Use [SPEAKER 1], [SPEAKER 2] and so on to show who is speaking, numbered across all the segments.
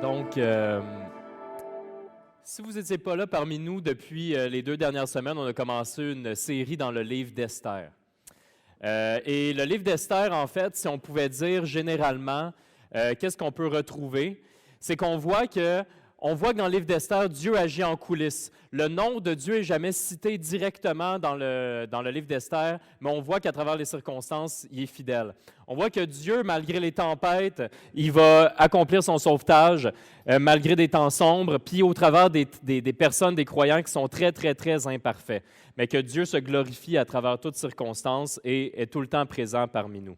[SPEAKER 1] Donc, si vous n'étiez pas là parmi nous depuis les 2 dernières semaines, on a commencé une série dans le livre d'Esther. Et le livre d'Esther, en fait, si on pouvait dire généralement, qu'est-ce qu'on peut retrouver? C'est qu'on voit que dans le livre d'Esther, Dieu agit en coulisses. Le nom de Dieu n'est jamais cité directement dans le livre d'Esther, mais on voit qu'à travers les circonstances, il est fidèle. On voit que Dieu, malgré les tempêtes, il va accomplir son sauvetage, malgré des temps sombres, puis au travers des personnes, des croyants qui sont très, très, très imparfaits. Mais que Dieu se glorifie à travers toutes circonstances et est tout le temps présent parmi nous.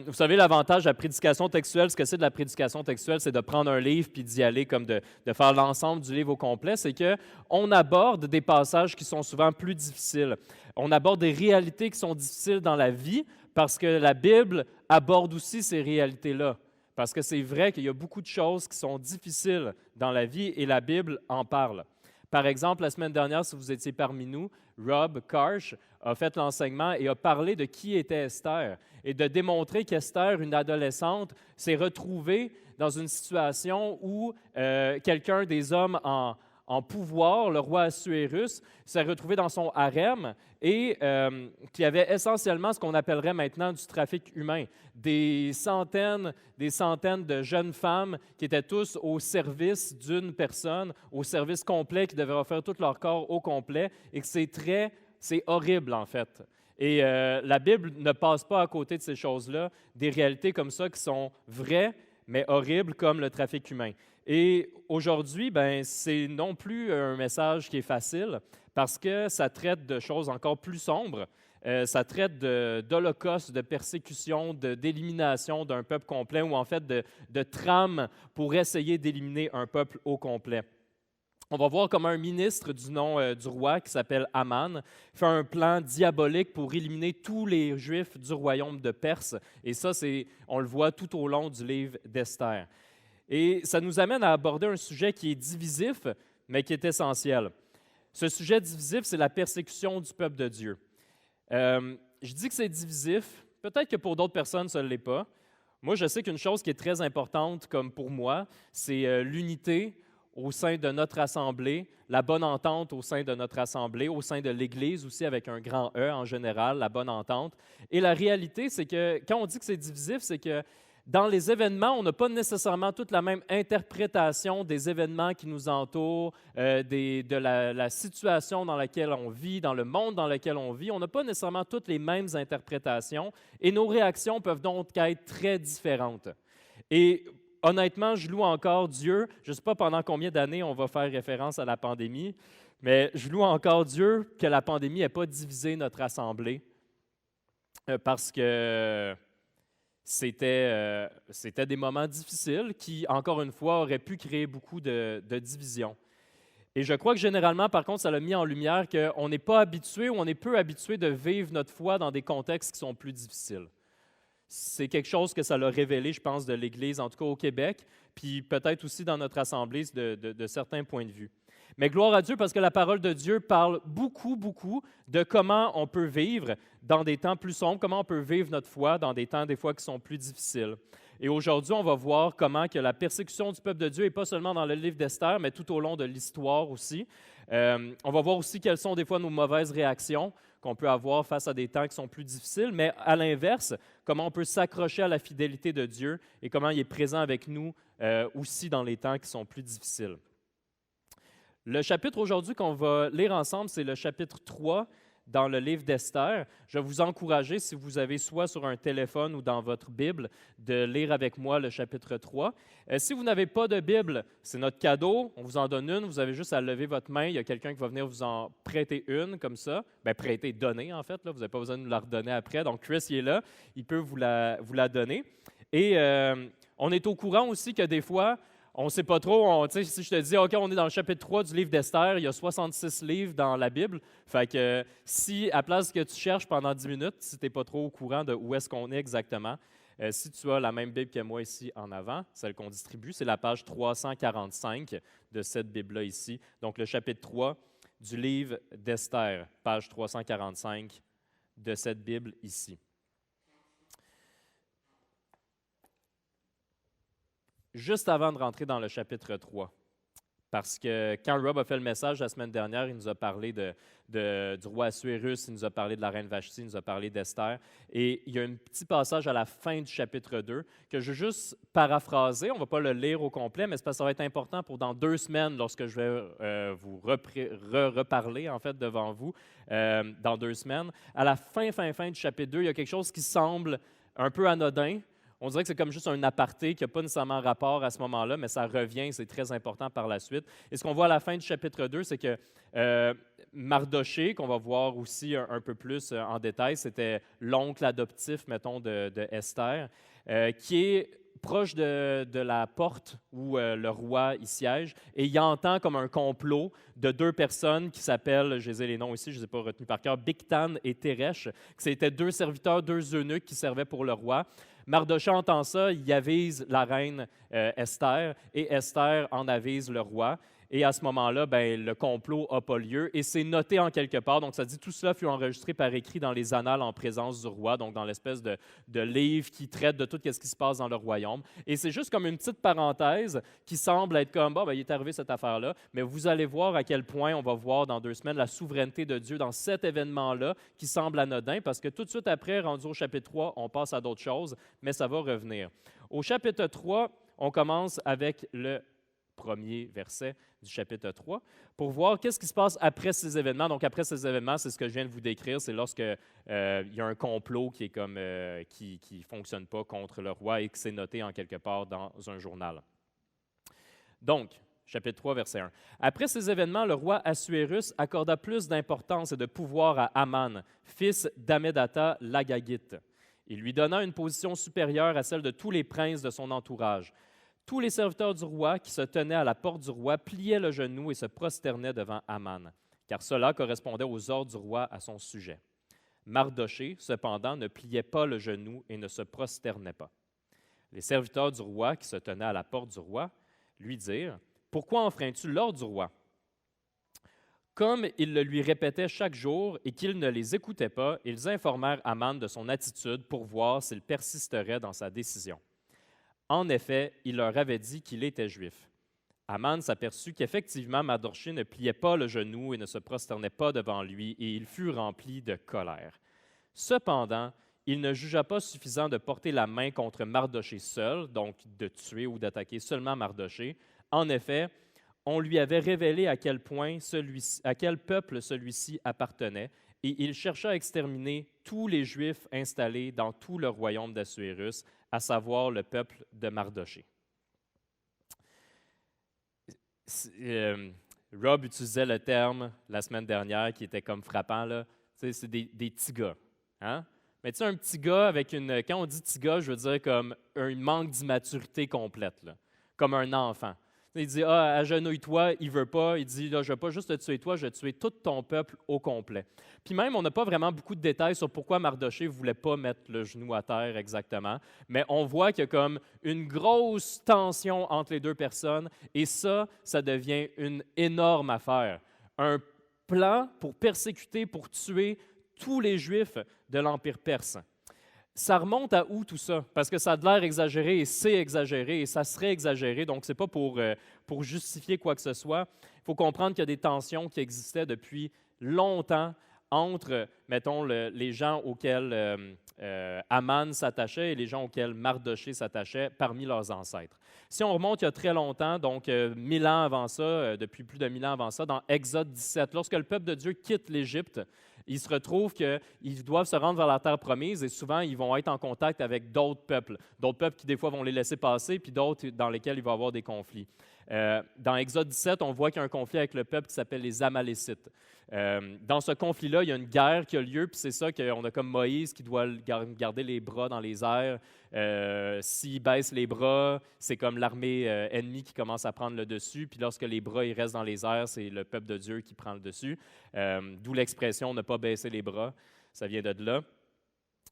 [SPEAKER 1] Vous savez, l'avantage de la prédication textuelle, ce que c'est de la prédication textuelle, c'est de prendre un livre puis d'y aller comme de faire l'ensemble du livre au complet, c'est qu'on aborde des passages qui sont souvent plus difficiles. On aborde des réalités qui sont difficiles dans la vie parce que la Bible aborde aussi ces réalités-là. Parce que c'est vrai qu'il y a beaucoup de choses qui sont difficiles dans la vie et la Bible en parle. Par exemple, la semaine dernière, si vous étiez parmi nous, Rob Karsh a fait l'enseignement et a parlé de qui était Esther et de démontrer qu'Esther, une adolescente, s'est retrouvée dans une situation où quelqu'un des hommes en pouvoir, le roi Assuérus, s'est retrouvé dans son harem et qui avait essentiellement ce qu'on appellerait maintenant du trafic humain. Des centaines de jeunes femmes qui étaient tous au service d'une personne, au service complet, qui devaient offrir tout leur corps au complet et que c'est horrible en fait. Et la Bible ne passe pas à côté de ces choses-là, des réalités comme ça qui sont vraies, mais horribles comme le trafic humain. Et aujourd'hui, c'est non plus un message qui est facile parce que ça traite de choses encore plus sombres. Ça traite d'holocauste, de persécution, d'élimination d'un peuple complet ou en fait de trames pour essayer d'éliminer un peuple au complet. On va voir comment un ministre du nom du roi, qui s'appelle Aman, fait un plan diabolique pour éliminer tous les Juifs du royaume de Perse. Et ça, on le voit tout au long du livre d'Esther. Et ça nous amène à aborder un sujet qui est divisif, mais qui est essentiel. Ce sujet divisif, c'est la persécution du peuple de Dieu. Je dis que c'est divisif, peut-être que pour d'autres personnes, ça ne l'est pas. Moi, je sais qu'une chose qui est très importante, comme pour moi, c'est l'unité au sein de notre assemblée, la bonne entente au sein de notre assemblée, au sein de l'Église aussi avec un grand E en général, la bonne entente. Et la réalité, c'est que quand on dit que c'est divisif, c'est que dans les événements, on n'a pas nécessairement toute la même interprétation des événements qui nous entourent, de la situation dans laquelle on vit, dans le monde dans lequel on vit. On n'a pas nécessairement toutes les mêmes interprétations et nos réactions peuvent donc être très différentes. Et honnêtement, je loue encore Dieu. Je ne sais pas pendant combien d'années on va faire référence à la pandémie, mais je loue encore Dieu que la pandémie n'ait pas divisé notre assemblée parce que c'était des moments difficiles qui, encore une fois, auraient pu créer beaucoup de divisions. Et je crois que généralement, par contre, ça l'a mis en lumière qu'on n'est pas habitué ou on est peu habitué de vivre notre foi dans des contextes qui sont plus difficiles. C'est quelque chose que ça l'a révélé, je pense, de l'Église, en tout cas au Québec, puis peut-être aussi dans notre assemblée de certains points de vue. Mais gloire à Dieu parce que la parole de Dieu parle beaucoup, beaucoup de comment on peut vivre dans des temps plus sombres, comment on peut vivre notre foi dans des temps des fois qui sont plus difficiles. Et aujourd'hui, on va voir comment que la persécution du peuple de Dieu n'est pas seulement dans le livre d'Esther, mais tout au long de l'histoire aussi. On va voir aussi quelles sont des fois nos mauvaises réactions qu'on peut avoir face à des temps qui sont plus difficiles, mais à l'inverse, comment on peut s'accrocher à la fidélité de Dieu et comment il est présent avec nous aussi dans les temps qui sont plus difficiles. Le chapitre aujourd'hui qu'on va lire ensemble, c'est le chapitre 3 dans le livre d'Esther. Je vais vous encourager, si vous avez soit sur un téléphone ou dans votre Bible, de lire avec moi le chapitre 3. Si vous n'avez pas de Bible, c'est notre cadeau. On vous en donne une. Vous avez juste à lever votre main. Il y a quelqu'un qui va venir vous en prêter une, comme ça. Prêter, donner, en fait. Là. Vous n'avez pas besoin de nous la redonner après. Donc, Chris, il est là. Il peut vous la donner. Et on est au courant aussi que des fois, on ne sait pas trop, si je te dis, OK, on est dans le chapitre 3 du livre d'Esther, il y a 66 livres dans la Bible. Fait que si, à place que tu cherches pendant 10 minutes, si tu n'es pas trop au courant de où est-ce qu'on est exactement, si tu as la même Bible que moi ici en avant, celle qu'on distribue, c'est la page 345 de cette Bible-là ici. Donc, le chapitre 3 du livre d'Esther, page 345 de cette Bible ici. juste avant de rentrer dans le chapitre 3. Parce que quand Rob a fait le message la semaine dernière, il nous a parlé du roi Assuérus, il nous a parlé de la reine Vashti, il nous a parlé d'Esther. Et il y a un petit passage à la fin du chapitre 2 que je vais juste paraphraser. On ne va pas le lire au complet, mais c'est parce que ça va être important pour dans 2 semaines, lorsque je vais vous reparler en fait devant vous, dans 2 semaines. À la fin du chapitre 2, il y a quelque chose qui semble un peu anodin. On dirait que c'est comme juste un aparté qui n'a pas nécessairement rapport à ce moment-là, mais ça revient, c'est très important par la suite. Et ce qu'on voit à la fin du chapitre 2, c'est que Mardoché, qu'on va voir aussi un peu plus en détail, c'était l'oncle adoptif, mettons, de Esther, qui est proche de la porte où le roi y siège, et il entend comme un complot de 2 personnes qui s'appellent, je les ai les noms ici, je ne les ai pas retenus par cœur, Bigtan et Teresh, que c'était 2 serviteurs, 2 eunuques qui servaient pour le roi. Mardoché entend ça, il avise la reine Esther, et Esther en avise le roi. Et à ce moment-là, le complot n'a pas lieu et c'est noté en quelque part. Donc, ça dit tout cela fut enregistré par écrit dans les annales en présence du roi, donc dans l'espèce de livre qui traite de tout ce qui se passe dans le royaume. Et c'est juste comme une petite parenthèse qui semble être comme, il est arrivé cette affaire-là, mais vous allez voir à quel point on va voir dans 2 semaines la souveraineté de Dieu dans cet événement-là qui semble anodin, parce que tout de suite après, rendu au chapitre 3, on passe à d'autres choses, mais ça va revenir. Au chapitre 3, on commence avec le premier verset du chapitre 3, pour voir qu'est-ce qui se passe après ces événements. Donc, après ces événements, c'est ce que je viens de vous décrire, c'est lorsque il y a un complot qui est comme qui fonctionne pas contre le roi et que c'est noté en quelque part dans un journal. Donc, chapitre 3, verset 1. Après ces événements, le roi Assuérus accorda plus d'importance et de pouvoir à Aman, fils d'Ammédatha l'Agagite. Il lui donna une position supérieure à celle de tous les princes de son entourage. Tous les serviteurs du roi qui se tenaient à la porte du roi pliaient le genou et se prosternaient devant Aman, car cela correspondait aux ordres du roi à son sujet. Mardoché, cependant, ne pliait pas le genou et ne se prosternait pas. Les serviteurs du roi qui se tenaient à la porte du roi lui dirent « Pourquoi enfreins-tu l'ordre du roi ?» Comme ils le lui répétaient chaque jour et qu'il ne les écoutait pas, ils informèrent Aman de son attitude pour voir s'il persisterait dans sa décision. En effet, il leur avait dit qu'il était juif. Aman s'aperçut qu'effectivement Mardoché ne pliait pas le genou et ne se prosternait pas devant lui, et il fut rempli de colère. Cependant, il ne jugea pas suffisant de porter la main contre Mardoché seul, donc de tuer ou d'attaquer seulement Mardoché. En effet, on lui avait révélé à quel peuple celui-ci appartenait, et il chercha à exterminer tous les Juifs installés dans tout le royaume d'Assuérus, à savoir le peuple de Mardoché. Rob utilisait le terme la semaine dernière qui était comme frappant, là. C'est des petits gars. Hein? Mais tu sais, un petit gars avec quand on dit petit gars, je veux dire comme un manque d'immaturité complète, là, comme un enfant. Il dit, agenouille-toi, il ne veut pas. Il dit, là, je ne veux pas juste te tuer toi, je vais tuer tout ton peuple au complet. Puis même, on n'a pas vraiment beaucoup de détails sur pourquoi Mardoché ne voulait pas mettre le genou à terre exactement, mais on voit qu'il y a comme une grosse tension entre les 2 personnes, et ça devient une énorme affaire. Un plan pour persécuter, pour tuer tous les Juifs de l'Empire perse. Ça remonte à où tout ça? Parce que ça a l'air exagéré et c'est exagéré et ça serait exagéré, donc ce n'est pas pour justifier quoi que ce soit. Il faut comprendre qu'il y a des tensions qui existaient depuis longtemps entre, mettons, les gens auxquels Aman s'attachait et les gens auxquels Mardoché s'attachait parmi leurs ancêtres. Si on remonte il y a très longtemps, donc 1000 ans avant ça, depuis plus de 1000 ans avant ça, dans Exode 17, lorsque le peuple de Dieu quitte l'Égypte, ils se retrouvent qu'ils doivent se rendre vers la terre promise et souvent, ils vont être en contact avec d'autres peuples qui, des fois, vont les laisser passer, puis d'autres dans lesquels il va y avoir des conflits. Dans Exode 17, on voit qu'il y a un conflit avec le peuple qui s'appelle les Amalécites. Dans ce conflit-là, il y a une guerre qui a lieu, puis c'est ça qu'on a comme Moïse qui doit garder les bras dans les airs. S'il baisse les bras, c'est comme l'armée ennemie qui commence à prendre le dessus, puis lorsque les bras ils restent dans les airs, c'est le peuple de Dieu qui prend le dessus. D'où l'expression « ne pas baisser les bras », ça vient de là.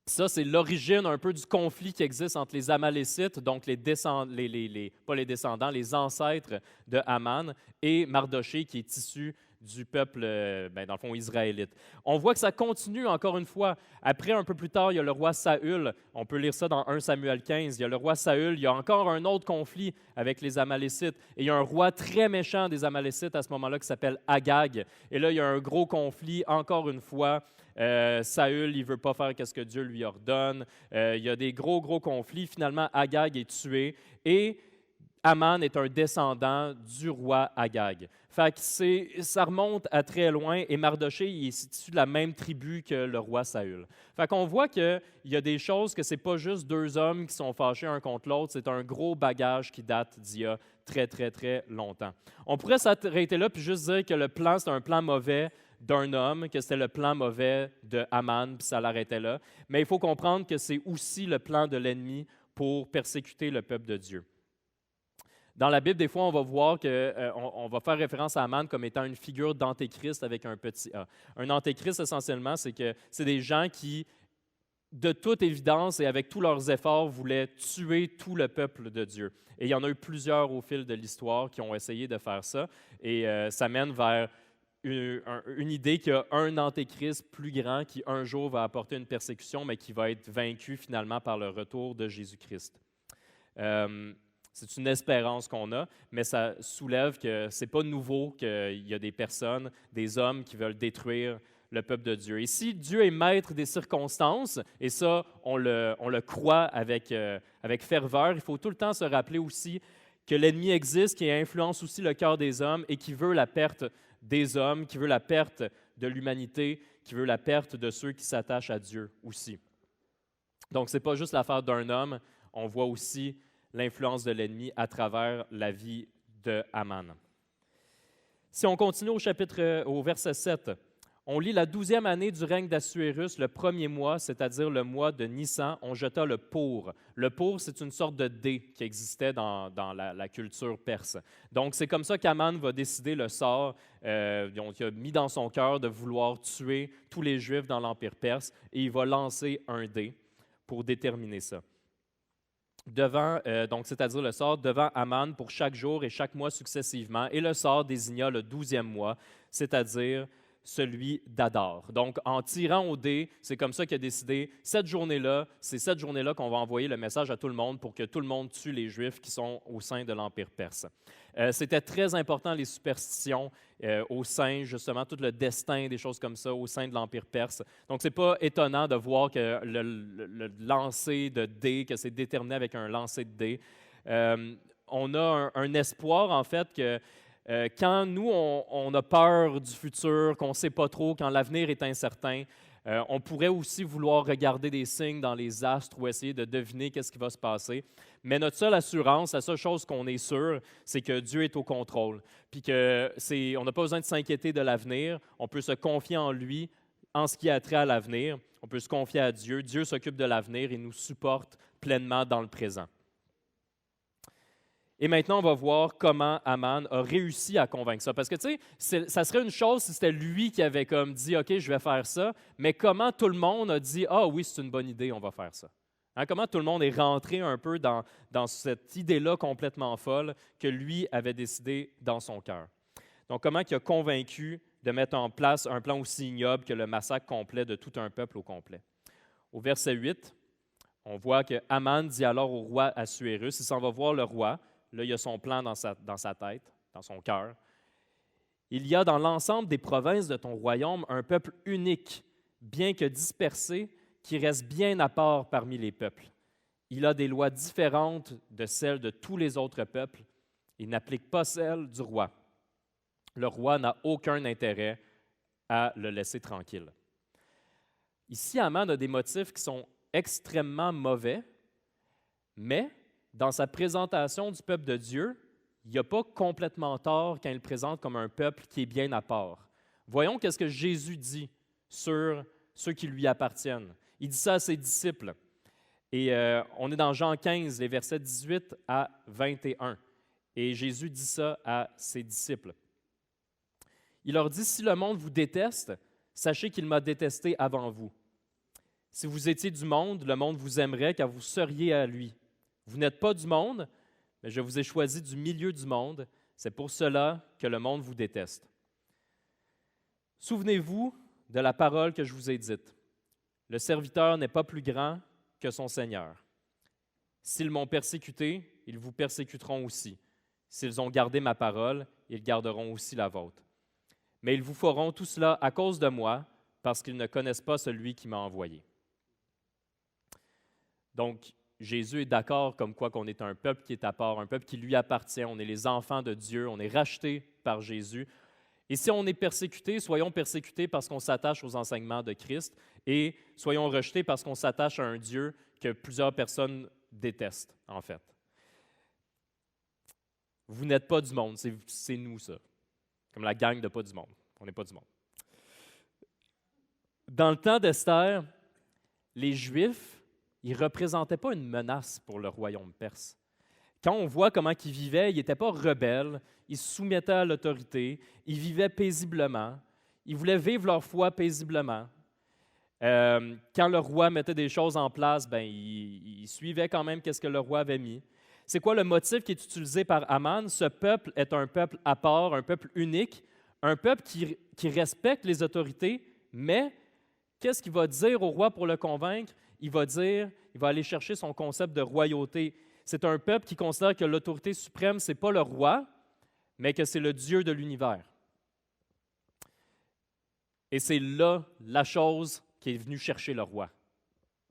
[SPEAKER 1] Ça, c'est l'origine un peu du conflit qui existe entre les Amalécites, donc pas les descendants, les ancêtres de Aman, et Mardoché, qui est issu du peuple, dans le fond, israélite. On voit que ça continue encore une fois. Après, un peu plus tard, il y a le roi Saül. On peut lire ça dans 1 Samuel 15. Il y a le roi Saül. Il y a encore un autre conflit avec les Amalécites. Et il y a un roi très méchant des Amalécites à ce moment-là qui s'appelle Agag. Et là, il y a un gros conflit, encore une fois. Saül, il ne veut pas faire ce que Dieu lui ordonne. Il y a des gros conflits. Finalement, Agag est tué. Et Aman est un descendant du roi Agag. Fait que ça remonte à très loin et Mardoché il est issu de la même tribu que le roi Saül. Fait qu'on voit qu'il y a des choses que ce n'est pas juste deux hommes qui sont fâchés un contre l'autre, c'est un gros bagage qui date d'il y a très longtemps. On pourrait s'arrêter là puis juste dire que le plan, c'est un plan mauvais d'un homme, que c'était le plan mauvais de Aman, puis ça l'arrêtait là. Mais il faut comprendre que c'est aussi le plan de l'ennemi pour persécuter le peuple de Dieu. Dans la Bible, des fois, on va voir qu'on va faire référence à Aman comme étant une figure d'antéchrist avec un petit a. Un antéchrist, essentiellement, c'est des gens qui, de toute évidence et avec tous leurs efforts, voulaient tuer tout le peuple de Dieu. Et il y en a eu plusieurs au fil de l'histoire qui ont essayé de faire ça. Et ça mène vers une idée qu'il y a un antéchrist plus grand qui, un jour, va apporter une persécution, mais qui va être vaincu finalement par le retour de Jésus-Christ. C'est une espérance qu'on a, mais ça soulève que ce n'est pas nouveau qu'il y a des personnes, des hommes qui veulent détruire le peuple de Dieu. Et si Dieu est maître des circonstances, et ça, on le croit avec ferveur, il faut tout le temps se rappeler aussi que l'ennemi existe, qui influence aussi le cœur des hommes et qui veut la perte des hommes, qui veut la perte de l'humanité, qui veut la perte de ceux qui s'attachent à Dieu aussi. Donc, ce n'est pas juste l'affaire d'un homme, on voit aussi l'influence de l'ennemi à travers la vie de Aman. Si on continue au verset 7, on lit la 12e année du règne d'Assuérus, le premier mois, c'est-à-dire le mois de Nissan, on jeta le pour. Le pour, c'est une sorte de dé qui existait dans la culture perse. Donc, c'est comme ça qu'Aman va décider le sort. Donc, il a mis dans son cœur de vouloir tuer tous les Juifs dans l'Empire perse et il va lancer un dé pour déterminer ça. Donc c'est-à-dire le sort devant Aman pour chaque jour et chaque mois successivement, et le sort désigna le 12e mois, c'est-à-dire celui d'Adar. Donc, en tirant au dé, c'est comme ça qu'il a décidé, c'est cette journée-là qu'on va envoyer le message à tout le monde pour que tout le monde tue les Juifs qui sont au sein de l'Empire perse. C'était très important, les superstitions au sein, justement, tout le destin, des choses comme ça, au sein de l'Empire perse. Donc, ce n'est pas étonnant de voir que le lancer de dés, que c'est déterminé avec un lancer de dés. On a un espoir, en fait, que quand nous, on a peur du futur, qu'on ne sait pas trop, quand l'avenir est incertain, on pourrait aussi vouloir regarder des signes dans les astres ou essayer de deviner qu'est-ce qui va se passer. Mais notre seule assurance, la seule chose qu'on est sûr, c'est que Dieu est au contrôle. Puis on n'a pas besoin de s'inquiéter de l'avenir. On peut se confier en lui en ce qui a trait à l'avenir. On peut se confier à Dieu. Dieu s'occupe de l'avenir et nous supporte pleinement dans le présent. Et maintenant, on va voir comment Aman a réussi à convaincre ça. Parce que, tu sais, ça serait une chose si c'était lui qui avait comme dit « OK, je vais faire ça », mais comment tout le monde a dit « Ah oui, c'est une bonne idée, on va faire ça ». Hein, comment tout le monde est rentré un peu dans cette idée-là complètement folle que lui avait décidé dans son cœur. Donc, comment il a convaincu de mettre en place un plan aussi ignoble que le massacre complet de tout un peuple au complet. Au verset 8, on voit que Aman dit alors au roi Assuérus, il s'en va voir le roi. Là, il a son plan dans sa tête, dans son cœur. Il y a dans l'ensemble des provinces de ton royaume un peuple unique, bien que dispersé, qui reste bien à part parmi les peuples. Il a des lois différentes de celles de tous les autres peuples. Il n'applique pas celles du roi. Le roi n'a aucun intérêt à le laisser tranquille. Ici, Aman a des motifs qui sont extrêmement mauvais, mais dans sa présentation du peuple de Dieu, il n'a pas complètement tort quand il le présente comme un peuple qui est bien à part. Voyons qu'est-ce que Jésus dit sur ceux qui lui appartiennent. Il dit ça à ses disciples. Et on est dans Jean 15, les versets 18 à 21. Et Jésus dit ça à ses disciples. Il leur dit, « Si le monde vous déteste, sachez qu'il m'a détesté avant vous. Si vous étiez du monde, le monde vous aimerait car vous seriez à lui. Vous n'êtes pas du monde, mais je vous ai choisi du milieu du monde. C'est pour cela que le monde vous déteste. Souvenez-vous de la parole que je vous ai dite. Le serviteur n'est pas plus grand que son Seigneur. S'ils m'ont persécuté, ils vous persécuteront aussi. S'ils ont gardé ma parole, ils garderont aussi la vôtre. Mais ils vous feront tout cela à cause de moi, parce qu'ils ne connaissent pas celui qui m'a envoyé. » Donc, Jésus est d'accord comme quoi qu'on est un peuple qui est à part, un peuple qui lui appartient. On est les enfants de Dieu, on est rachetés par Jésus. Et si on est persécuté, soyons persécutés parce qu'on s'attache aux enseignements de Christ et soyons rejetés parce qu'on s'attache à un Dieu que plusieurs personnes détestent, en fait. Vous n'êtes pas du monde, c'est nous, ça. Comme la gang de pas du monde. On n'est pas du monde. Dans le temps d'Esther, les Juifs, ils ne représentaient pas une menace pour le royaume perse. Quand on voit comment ils vivaient, ils n'étaient pas rebelles, ils se soumettaient à l'autorité, ils vivaient paisiblement, ils voulaient vivre leur foi paisiblement. Quand le roi mettait des choses en place, ils suivaient quand même ce que le roi avait mis. C'est quoi le motif qui est utilisé par Aman? Ce peuple est un peuple à part, un peuple unique, un peuple qui respecte les autorités, mais qu'est-ce qu'il va dire au roi pour le convaincre? Il va aller chercher son concept de royauté. C'est un peuple qui considère que l'autorité suprême, ce n'est pas le roi, mais que c'est le Dieu de l'univers. Et c'est là la chose qui est venue chercher le roi.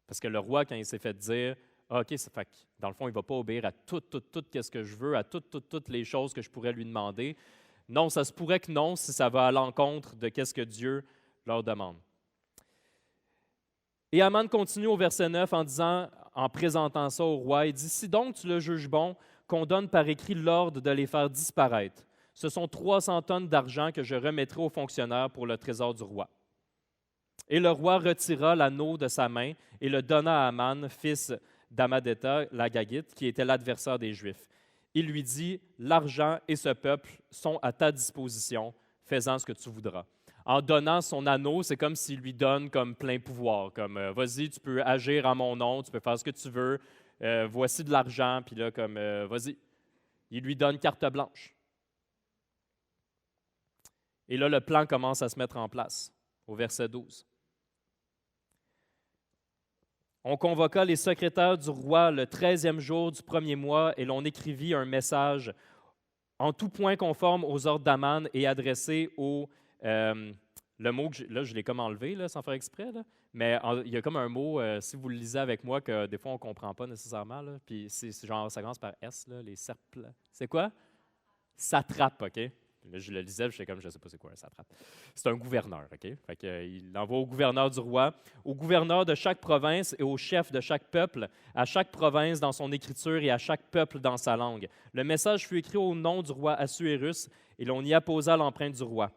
[SPEAKER 1] Parce que le roi, quand il s'est fait dire, OK, fait que, dans le fond, il ne va pas obéir à tout ce que je veux, à toutes les choses que je pourrais lui demander. Non, ça se pourrait que non, si ça va à l'encontre de ce que Dieu leur demande. Et Aman continue au verset 9 en présentant ça au roi. Il dit, « Si donc tu le juges bon, qu'on donne par écrit l'ordre de les faire disparaître. Ce sont 300 tonnes d'argent que je remettrai aux fonctionnaires pour le trésor du roi. » Et le roi retira l'anneau de sa main et le donna à Aman, fils d'Amadéta, l'Agagite, qui était l'adversaire des Juifs. Il lui dit, « L'argent et ce peuple sont à ta disposition, fais-en ce que tu voudras. » En donnant son anneau, c'est comme s'il lui donne comme plein pouvoir, comme « Vas-y, tu peux agir en mon nom, tu peux faire ce que tu veux, voici de l'argent, puis là, comme « Vas-y. » Il lui donne carte blanche. Et là, le plan commence à se mettre en place, au verset 12. On convoqua les secrétaires du roi le 13e jour du premier mois et l'on écrivit un message en tout point conforme aux ordres d'Aman et adressé au... le mot, là, je l'ai comme enlevé, là, sans faire exprès, là, mais il y a comme un mot, si vous le lisez avec moi, que des fois on ne comprend pas nécessairement, là, puis c'est genre, ça commence par S, là, les serpes. C'est quoi? Satrape, OK? Là, je le lisais, j'étais comme, je ne sais pas c'est quoi un satrape. C'est un gouverneur, OK? Fait que, il l'envoie au gouverneur du roi, au gouverneur de chaque province et au chef de chaque peuple, à chaque province dans son écriture et à chaque peuple dans sa langue. Le message fut écrit au nom du roi Assuérus et l'on y apposa l'empreinte du roi.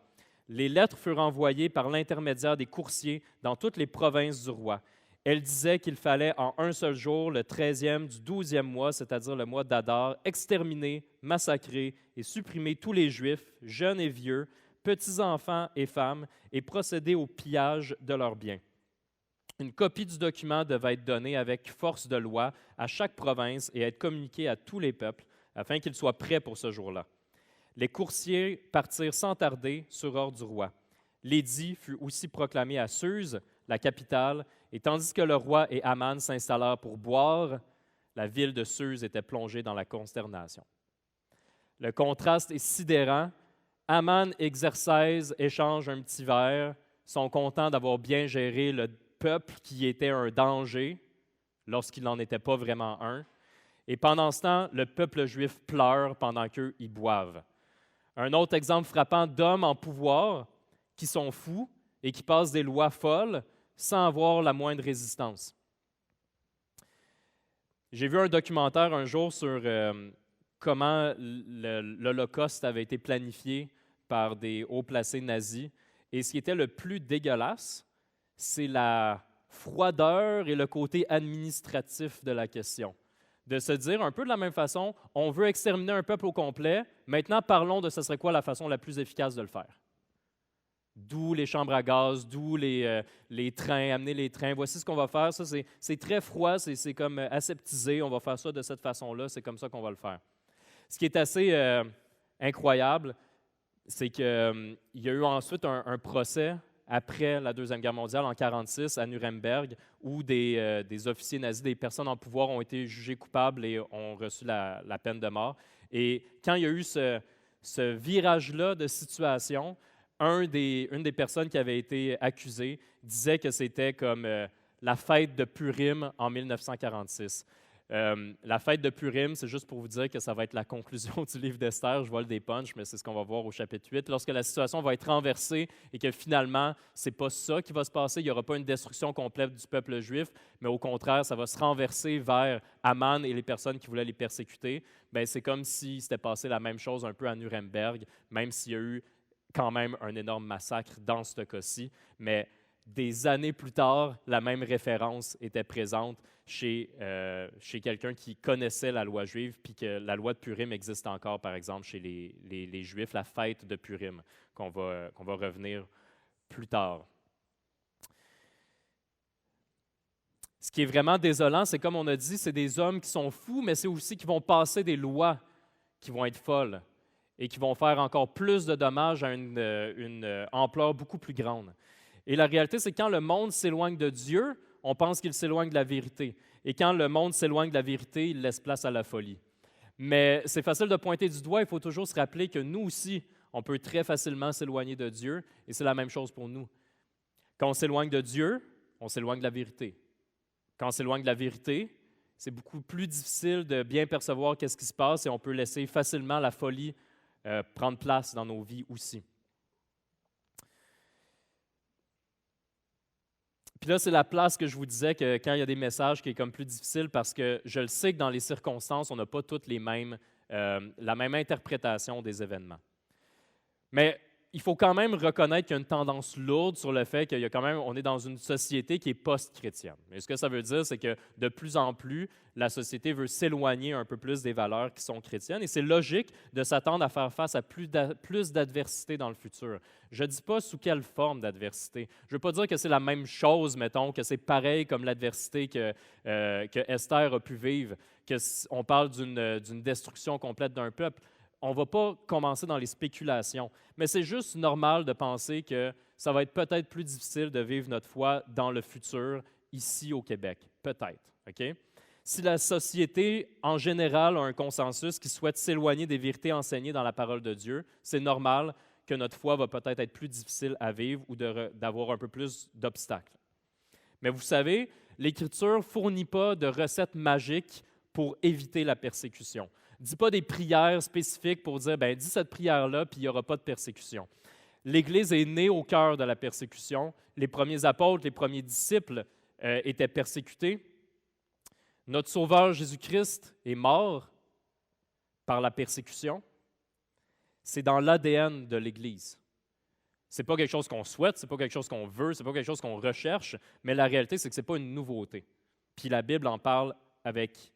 [SPEAKER 1] Les lettres furent envoyées par l'intermédiaire des coursiers dans toutes les provinces du roi. Elle disait qu'il fallait en un seul jour, le 13e du 12e mois, c'est-à-dire le mois d'Adar, exterminer, massacrer et supprimer tous les Juifs, jeunes et vieux, petits-enfants et femmes, et procéder au pillage de leurs biens. Une copie du document devait être donnée avec force de loi à chaque province et être communiquée à tous les peuples, afin qu'ils soient prêts pour ce jour-là. Les coursiers partirent sans tarder sur ordre du roi. L'édit fut aussi proclamé à Suse, la capitale, et tandis que le roi et Aman s'installèrent pour boire, la ville de Suse était plongée dans la consternation. Le contraste est sidérant. Aman et Xerxès échangent un petit verre, sont contents d'avoir bien géré le peuple qui était un danger lorsqu'il n'en était pas vraiment un. Et pendant ce temps, le peuple juif pleure pendant qu'eux, ils boivent. Un autre exemple frappant d'hommes en pouvoir qui sont fous et qui passent des lois folles sans avoir la moindre résistance. J'ai vu un documentaire un jour sur comment l'Holocauste avait été planifié par des hauts placés nazis. Et ce qui était le plus dégueulasse, c'est la froideur et le côté administratif de la question. De se dire un peu de la même façon, on veut exterminer un peuple au complet, maintenant parlons de ce serait quoi la façon la plus efficace de le faire. D'où les chambres à gaz, d'où les trains, amener les trains. Voici ce qu'on va faire. Ça, c'est très froid, c'est comme aseptisé. On va faire ça de cette façon-là. C'est comme ça qu'on va le faire. Ce qui est assez incroyable, c'est qu'il y a eu ensuite un procès après la Deuxième Guerre mondiale, en 1946, à Nuremberg, où des officiers nazis, des personnes en pouvoir ont été jugées coupables et ont reçu la peine de mort. Et quand il y a eu ce virage-là de situation, une des personnes qui avait été accusée disait que c'était comme la fête de Purim en 1946. La fête de Purim, c'est juste pour vous dire que ça va être la conclusion du livre d'Esther. Je vole des punchs, mais c'est ce qu'on va voir au chapitre 8. Lorsque la situation va être renversée et que finalement, ce n'est pas ça qui va se passer, il n'y aura pas une destruction complète du peuple juif, mais au contraire, ça va se renverser vers Aman et les personnes qui voulaient les persécuter. Bien, c'est comme si c'était passé la même chose un peu à Nuremberg, même s'il y a eu quand même un énorme massacre dans ce cas-ci. Mais des années plus tard, la même référence était présente chez quelqu'un qui connaissait la loi juive, puis que la loi de Purim existe encore, par exemple, chez les Juifs, la fête de Purim, qu'on va revenir plus tard. Ce qui est vraiment désolant, c'est comme on a dit, c'est des hommes qui sont fous, mais c'est aussi qui vont passer des lois qui vont être folles et qui vont faire encore plus de dommages à une ampleur beaucoup plus grande. Et la réalité, c'est que quand le monde s'éloigne de Dieu, on pense qu'il s'éloigne de la vérité. Et quand le monde s'éloigne de la vérité, il laisse place à la folie. Mais c'est facile de pointer du doigt, il faut toujours se rappeler que nous aussi, on peut très facilement s'éloigner de Dieu, et c'est la même chose pour nous. Quand on s'éloigne de Dieu, on s'éloigne de la vérité. Quand on s'éloigne de la vérité, c'est beaucoup plus difficile de bien percevoir qu'est-ce qui se passe, et on peut laisser facilement la folie prendre place dans nos vies aussi. Puis là, c'est la place que je vous disais que quand il y a des messages qui est comme plus difficile, parce que je le sais que dans les circonstances, on n'a pas toutes la même interprétation des événements. Mais il faut quand même reconnaître qu'il y a une tendance lourde sur le fait on est dans une société qui est post-chrétienne. Et ce que ça veut dire, c'est que de plus en plus, la société veut s'éloigner un peu plus des valeurs qui sont chrétiennes. Et c'est logique de s'attendre à faire face à plus d'adversité dans le futur. Je ne dis pas sous quelle forme d'adversité. Je ne veux pas dire que c'est la même chose, mettons, que c'est pareil comme l'adversité que Esther a pu vivre, qu'on parle d'une destruction complète d'un peuple. On ne va pas commencer dans les spéculations, mais c'est juste normal de penser que ça va être peut-être plus difficile de vivre notre foi dans le futur, ici au Québec. Peut-être. OK? Si la société, en général, a un consensus qui souhaite s'éloigner des vérités enseignées dans la parole de Dieu, c'est normal que notre foi va peut-être être plus difficile à vivre ou d'avoir un peu plus d'obstacles. Mais vous savez, l'Écriture ne fournit pas de recettes magiques pour éviter la persécution. Dis pas des prières spécifiques pour dire, dis cette prière-là, puis il n'y aura pas de persécution. L'Église est née au cœur de la persécution. Les premiers apôtres, les premiers disciples étaient persécutés. Notre Sauveur Jésus-Christ est mort par la persécution. C'est dans l'ADN de l'Église. Ce n'est pas quelque chose qu'on souhaite, ce n'est pas quelque chose qu'on veut, ce n'est pas quelque chose qu'on recherche, mais la réalité, c'est que ce n'est pas une nouveauté. Puis la Bible en parle avec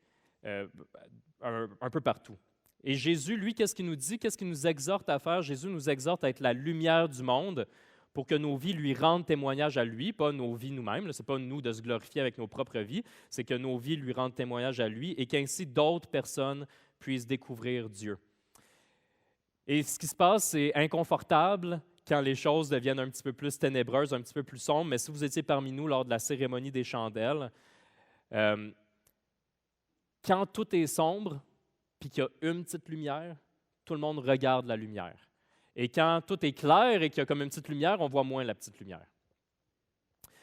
[SPEAKER 1] un peu partout. Et Jésus, lui, qu'est-ce qu'il nous dit? Qu'est-ce qu'il nous exhorte à faire? Jésus nous exhorte à être la lumière du monde pour que nos vies lui rendent témoignage à lui, pas nos vies nous-mêmes. Ce n'est pas nous de se glorifier avec nos propres vies, c'est que nos vies lui rendent témoignage à lui et qu'ainsi d'autres personnes puissent découvrir Dieu. Et ce qui se passe, c'est inconfortable quand les choses deviennent un petit peu plus ténébreuses, un petit peu plus sombres, mais si vous étiez parmi nous lors de la cérémonie des chandelles, quand tout est sombre, puis qu'il y a une petite lumière, tout le monde regarde la lumière. Et quand tout est clair et qu'il y a comme une petite lumière, on voit moins la petite lumière.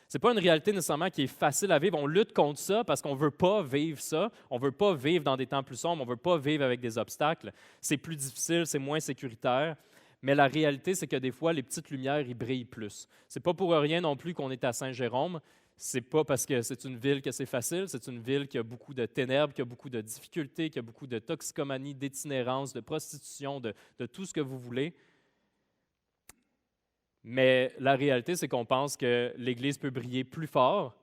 [SPEAKER 1] Ce n'est pas une réalité nécessairement qui est facile à vivre. On lutte contre ça parce qu'on ne veut pas vivre ça. On ne veut pas vivre dans des temps plus sombres. On ne veut pas vivre avec des obstacles. C'est plus difficile, c'est moins sécuritaire. Mais la réalité, c'est que des fois, les petites lumières, ils brillent plus. Ce n'est pas pour rien non plus qu'on est à Saint-Jérôme. Ce n'est pas parce que c'est une ville que c'est facile. C'est une ville qui a beaucoup de ténèbres, qui a beaucoup de difficultés, qui a beaucoup de toxicomanie, d'itinérance, de prostitution, de tout ce que vous voulez. Mais la réalité, c'est qu'on pense que l'Église peut briller plus fort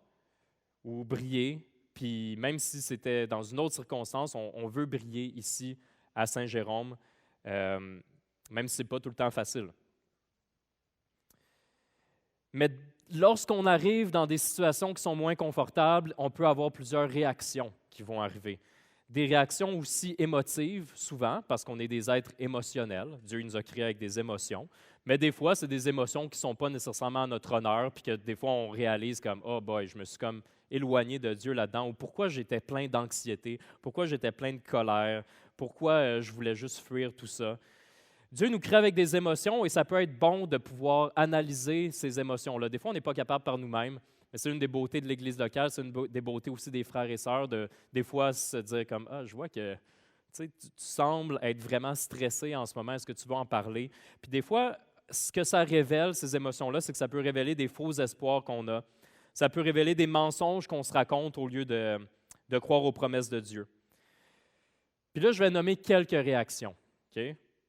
[SPEAKER 1] ou briller, puis même si c'était dans une autre circonstance, on veut briller ici à Saint-Jérôme, même si ce n'est pas tout le temps facile. Mais lorsqu'on arrive dans des situations qui sont moins confortables, on peut avoir plusieurs réactions qui vont arriver. Des réactions aussi émotives, souvent, parce qu'on est des êtres émotionnels. Dieu nous a créés avec des émotions. Mais des fois, c'est des émotions qui ne sont pas nécessairement à notre honneur, puis que des fois, on réalise comme « Oh boy, je me suis comme éloigné de Dieu là-dedans » ou « Pourquoi j'étais plein d'anxiété? Pourquoi j'étais plein de colère? Pourquoi je voulais juste fuir tout ça? » Dieu nous crée avec des émotions et ça peut être bon de pouvoir analyser ces émotions-là. Des fois, on n'est pas capable par nous-mêmes, mais c'est une des beautés de l'Église locale, c'est une des beautés aussi des frères et sœurs, des fois se dire comme « Ah, je vois que tu sembles être vraiment stressé en ce moment, est-ce que tu veux en parler? » Puis des fois, ce que ça révèle, ces émotions-là, c'est que ça peut révéler des faux espoirs qu'on a. Ça peut révéler des mensonges qu'on se raconte au lieu de croire aux promesses de Dieu. Puis là, je vais nommer quelques réactions. OK?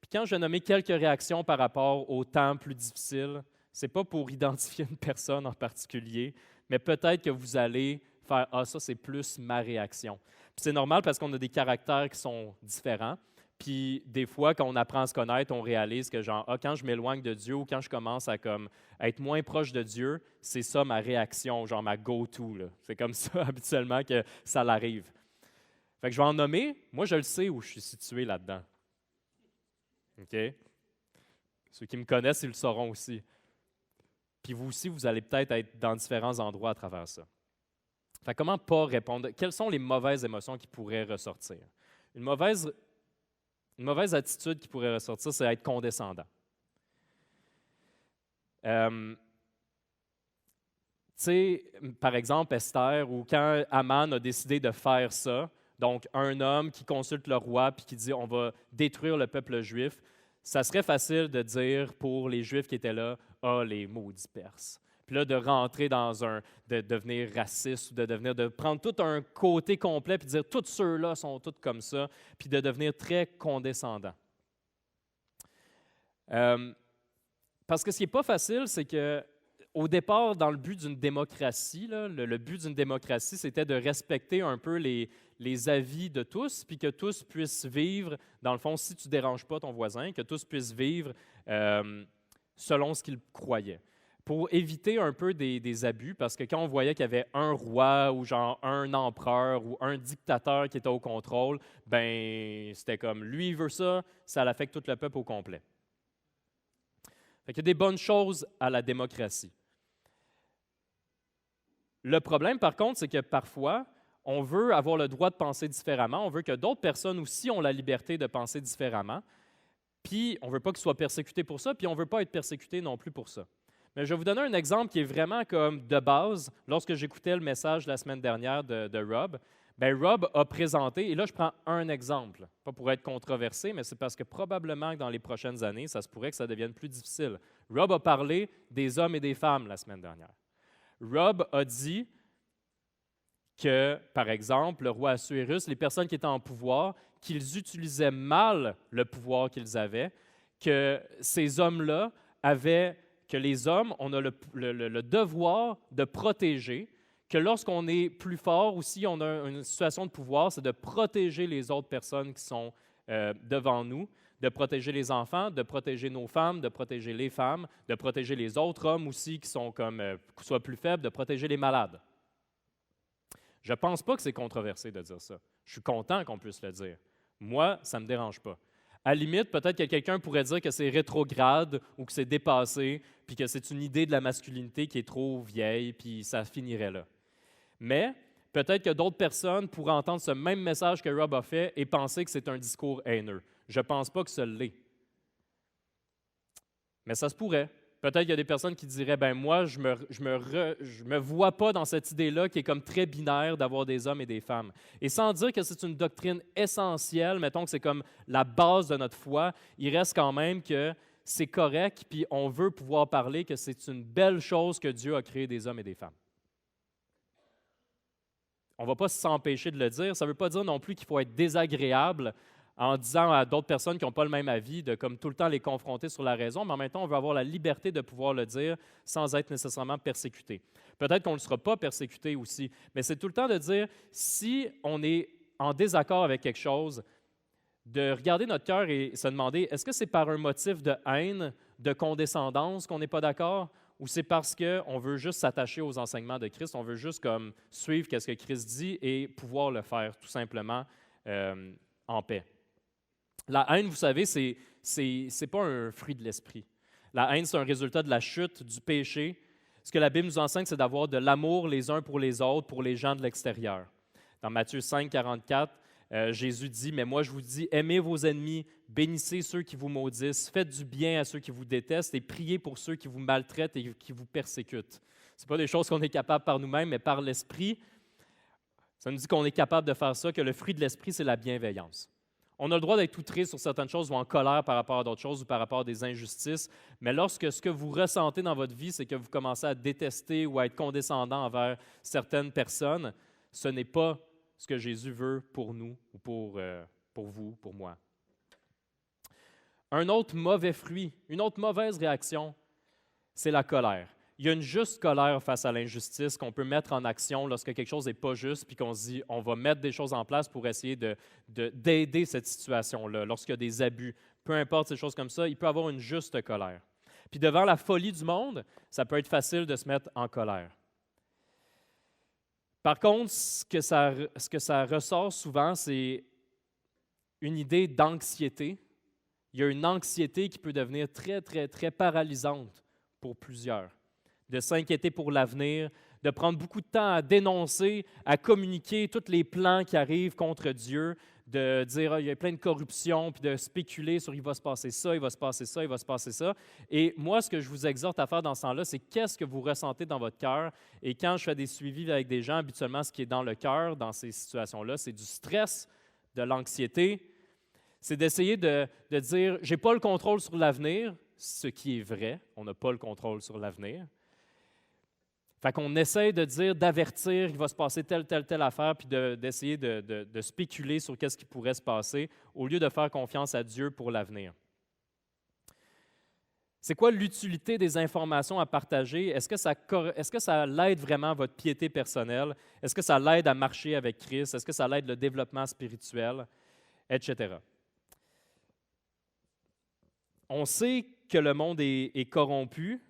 [SPEAKER 1] Puis quand je vais nommer quelques réactions par rapport aux temps plus difficiles, ce n'est pas pour identifier une personne en particulier, mais peut-être que vous allez faire « Ah, ça, c'est plus ma réaction ». Puis c'est normal parce qu'on a des caractères qui sont différents. Puis des fois, quand on apprend à se connaître, on réalise que genre, ah, quand je m'éloigne de Dieu ou quand je commence à être moins proche de Dieu, c'est ça ma réaction, genre ma go-to. C'est comme ça habituellement que ça l'arrive. Fait que je vais en nommer. Moi, je le sais où je suis situé là-dedans. OK? Ceux qui me connaissent, ils le sauront aussi. Puis vous aussi, vous allez peut-être être dans différents endroits à travers ça. Fait que comment pas répondre? Quelles sont les mauvaises émotions qui pourraient ressortir? Une mauvaise attitude qui pourrait ressortir, c'est être condescendant. Tu sais, par exemple, Esther, ou quand Aman a décidé de faire ça, donc un homme qui consulte le roi puis qui dit « on va détruire le peuple juif », ça serait facile de dire pour les Juifs qui étaient là « ah, les maudits Perses ». Puis là, de rentrer de devenir raciste ou de prendre tout un côté complet puis de dire tous ceux-là sont tous comme ça, puis de devenir très condescendant. Parce que ce qui n'est pas facile, c'est que au départ, dans le but d'une démocratie, là, le but d'une démocratie, c'était de respecter un peu les avis de tous, puis que tous puissent vivre, dans le fond, si tu ne déranges pas ton voisin, que tous puissent vivre selon ce qu'ils croyaient. Pour éviter un peu des abus, parce que quand on voyait qu'il y avait un roi ou genre un empereur ou un dictateur qui était au contrôle, ben c'était comme lui il veut ça, ça l'affecte tout le peuple au complet. Fait qu'il y a des bonnes choses à la démocratie. Le problème, par contre, c'est que parfois, on veut avoir le droit de penser différemment, on veut que d'autres personnes aussi ont la liberté de penser différemment, puis on ne veut pas qu'ils soient persécutés pour ça, puis on ne veut pas être persécutés non plus pour ça. Mais je vais vous donner un exemple qui est vraiment comme de base. Lorsque j'écoutais le message la semaine dernière de Rob, bien Rob a présenté, et là je prends un exemple, pas pour être controversé, mais c'est parce que probablement que dans les prochaines années, ça se pourrait que ça devienne plus difficile. Rob a parlé des hommes et des femmes la semaine dernière. Rob a dit que, par exemple, le roi Assuérus, les personnes qui étaient en pouvoir, qu'ils utilisaient mal le pouvoir qu'ils avaient, que ces hommes-là avaient... que les hommes, on a le devoir de protéger, que lorsqu'on est plus fort aussi, on a une situation de pouvoir, c'est de protéger les autres personnes qui sont devant nous, de protéger les enfants, de protéger nos femmes, de protéger les femmes, de protéger les autres hommes aussi qui sont soit plus faibles, de protéger les malades. Je ne pense pas que c'est controversé de dire ça. Je suis content qu'on puisse le dire. Moi, ça ne me dérange pas. À la limite, peut-être que quelqu'un pourrait dire que c'est rétrograde ou que c'est dépassé, puis que c'est une idée de la masculinité qui est trop vieille, puis ça finirait là. Mais peut-être que d'autres personnes pourraient entendre ce même message que Rob a fait et penser que c'est un discours haineux. Je ne pense pas que ce l'est. Mais ça se pourrait. Peut-être qu'il y a des personnes qui diraient, ben moi, je me vois pas dans cette idée-là qui est comme très binaire d'avoir des hommes et des femmes. Et sans dire que c'est une doctrine essentielle, mettons que c'est comme la base de notre foi, il reste quand même que c'est correct, puis on veut pouvoir parler que c'est une belle chose que Dieu a créé des hommes et des femmes. On ne va pas s'empêcher de le dire. Ça ne veut pas dire non plus qu'il faut être désagréable en disant à d'autres personnes qui n'ont pas le même avis, de comme tout le temps les confronter sur la raison, mais en même temps, on veut avoir la liberté de pouvoir le dire sans être nécessairement persécuté. Peut-être qu'on ne sera pas persécuté aussi, mais c'est tout le temps de dire, si on est en désaccord avec quelque chose, de regarder notre cœur et se demander, est-ce que c'est par un motif de haine, de condescendance qu'on n'est pas d'accord, ou c'est parce qu'on veut juste s'attacher aux enseignements de Christ, on veut juste comme suivre ce que Christ dit et pouvoir le faire tout simplement en paix. La haine, vous savez, c'est pas un fruit de l'esprit. La haine, c'est un résultat de la chute, du péché. Ce que la Bible nous enseigne, c'est d'avoir de l'amour les uns pour les autres, pour les gens de l'extérieur. Dans Matthieu 5, 44, Jésus dit, « Mais moi je vous dis, aimez vos ennemis, bénissez ceux qui vous maudissent, faites du bien à ceux qui vous détestent et priez pour ceux qui vous maltraitent et qui vous persécutent. » Ce pas des choses qu'on est capable par nous-mêmes, mais par l'Esprit. Ça nous dit qu'on est capable de faire ça, que le fruit de l'Esprit, c'est la bienveillance. On a le droit d'être outré sur certaines choses ou en colère par rapport à d'autres choses ou par rapport à des injustices, mais lorsque ce que vous ressentez dans votre vie, c'est que vous commencez à détester ou à être condescendant envers certaines personnes, ce n'est pas ce que Jésus veut pour nous ou pour vous, pour moi. Un autre mauvais fruit, une autre mauvaise réaction, c'est la colère. Il y a une juste colère face à l'injustice qu'on peut mettre en action lorsque quelque chose n'est pas juste, puis qu'on se dit, on va mettre des choses en place pour essayer d'aider cette situation-là, lorsqu'il y a des abus. Peu importe ces choses comme ça, il peut y avoir une juste colère. Puis devant la folie du monde, ça peut être facile de se mettre en colère. Par contre, ce que ça ressort souvent, c'est une idée d'anxiété. Il y a une anxiété qui peut devenir très, très, très paralysante pour plusieurs. De s'inquiéter pour l'avenir, de prendre beaucoup de temps à dénoncer, à communiquer tous les plans qui arrivent contre Dieu, de dire il y a plein de corruption, puis de spéculer sur il va se passer ça, il va se passer ça, il va se passer ça. Et moi, ce que je vous exhorte à faire dans ce temps-là, c'est qu'est-ce que vous ressentez dans votre cœur. Et quand je fais des suivis avec des gens, habituellement, ce qui est dans le cœur, dans ces situations-là, c'est du stress, de l'anxiété. C'est d'essayer de dire je n'ai pas le contrôle sur l'avenir, ce qui est vrai, on n'a pas le contrôle sur l'avenir. Fait qu'on essaie de dire, d'avertir qu'il va se passer telle affaire, puis d'essayer de spéculer sur qu'est-ce qui pourrait se passer, au lieu de faire confiance à Dieu pour l'avenir. C'est quoi l'utilité des informations à partager? Est-ce que ça l'aide vraiment votre piété personnelle? Est-ce que ça l'aide à marcher avec Christ? Est-ce que ça l'aide le développement spirituel? Etc. On sait que le monde est corrompu,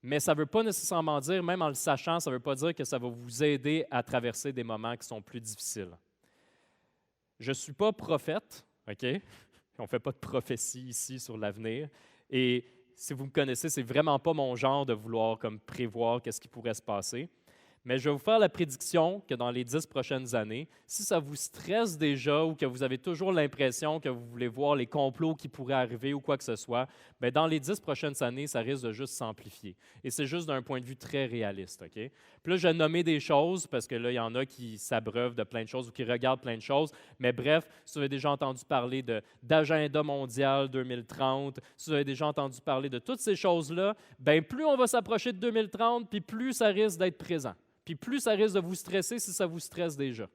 [SPEAKER 1] mais ça ne veut pas nécessairement dire, même en le sachant, ça ne veut pas dire que ça va vous aider à traverser des moments qui sont plus difficiles. Je ne suis pas prophète, OK? On ne fait pas de prophétie ici sur l'avenir. Et si vous me connaissez, ce n'est vraiment pas mon genre de vouloir comme prévoir qu'est-ce qui pourrait se passer. Mais je vais vous faire la prédiction que dans les 10 prochaines années, si ça vous stresse déjà ou que vous avez toujours l'impression que vous voulez voir les complots qui pourraient arriver ou quoi que ce soit, bien, dans les 10 prochaines années, ça risque de juste s'amplifier. Et c'est juste d'un point de vue très réaliste. OK? Puis là, je vais nommer des choses parce que là, il y en a qui s'abreuvent de plein de choses ou qui regardent plein de choses. Mais bref, si vous avez déjà entendu parler d'agenda mondial 2030, si vous avez déjà entendu parler de toutes ces choses-là, bien, plus on va s'approcher de 2030, puis plus ça risque d'être présent. Puis plus ça risque de vous stresser si ça vous stresse déjà.